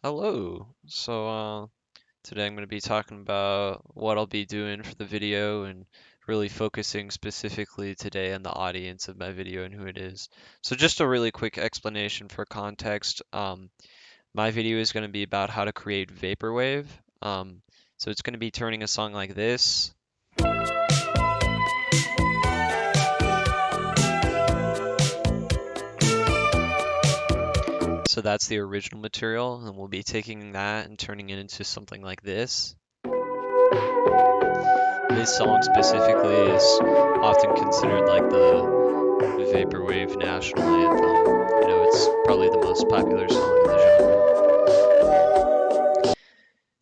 Hello. Today I'm going to be talking about what I'll be doing for the video and really focusing specifically today on the audience of my video and who it is. So just a really quick explanation for context. My video is going to be about how to create vaporwave. So it's going to be turning a song like this. So that's the original material, and we'll be taking that and turning it into something like this. This song specifically is often considered like the vaporwave national anthem. It's probably the most popular song in the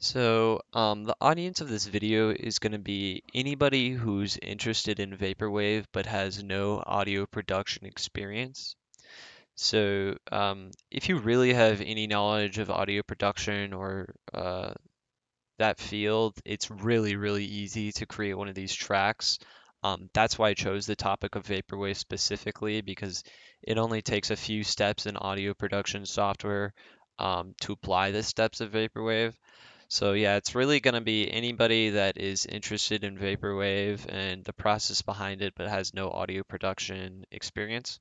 genre. The audience of this video is going to be anybody who's interested in vaporwave but has no audio production experience. If you really have any knowledge of audio production or that field, it's really, really easy to create one of these tracks. That's why I chose the topic of vaporwave specifically, because it only takes a few steps in audio production software to apply the steps of vaporwave. So yeah, it's really going to be anybody that is interested in vaporwave and the process behind it, but has no audio production experience.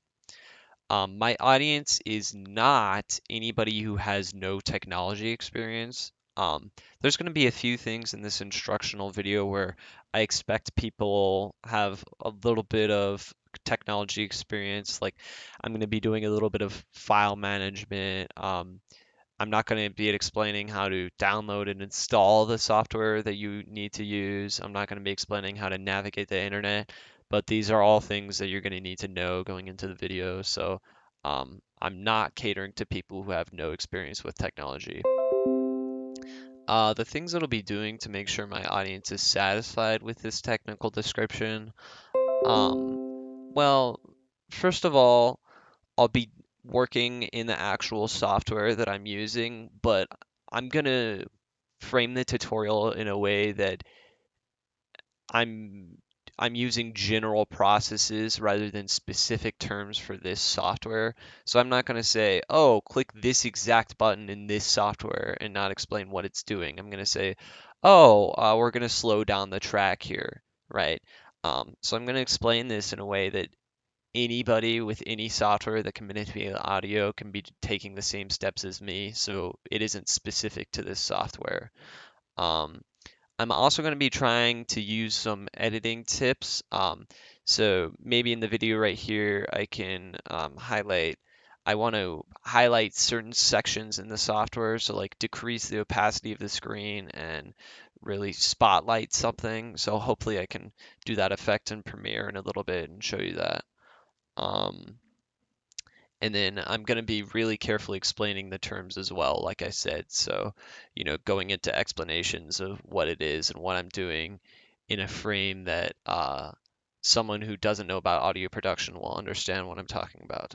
My audience is not anybody who has no technology experience. There's going to be a few things in this instructional video where I expect people have a little bit of technology experience. Like I'm going to be doing a little bit of file management. I'm not going to be explaining how to download and install the software that you need to use. I'm not going to be explaining how to navigate the internet, but these are all things that you're going to need to know going into the video. I'm not catering to people who have no experience with technology. The things that I'll be doing to make sure my audience is satisfied with this technical description, well, first of all, I'll be working in the actual software that I'm using, but I'm gonna frame the tutorial in a way that I'm I'm using general processes rather than specific terms for this software. So I'm not going to say, oh, click this exact button in this software and not explain what it's doing. I'm going to say, oh, we're going to slow down the track here, right? So I'm going to explain this in a way that anybody with any software that can manipulate audio can be taking the same steps as me, so it isn't specific to this software. Um, I'm also going to be trying to use some editing tips. So maybe in the video right here, I can I want to highlight certain sections in the software, so like decrease the opacity of the screen and really spotlight something. So hopefully I can do that effect in Premiere in a little bit and show you that. Um, and then I'm going to be really carefully explaining the terms as well, like I said. So, going into explanations of what it is and what I'm doing in a frame that someone who doesn't know about audio production will understand what I'm talking about.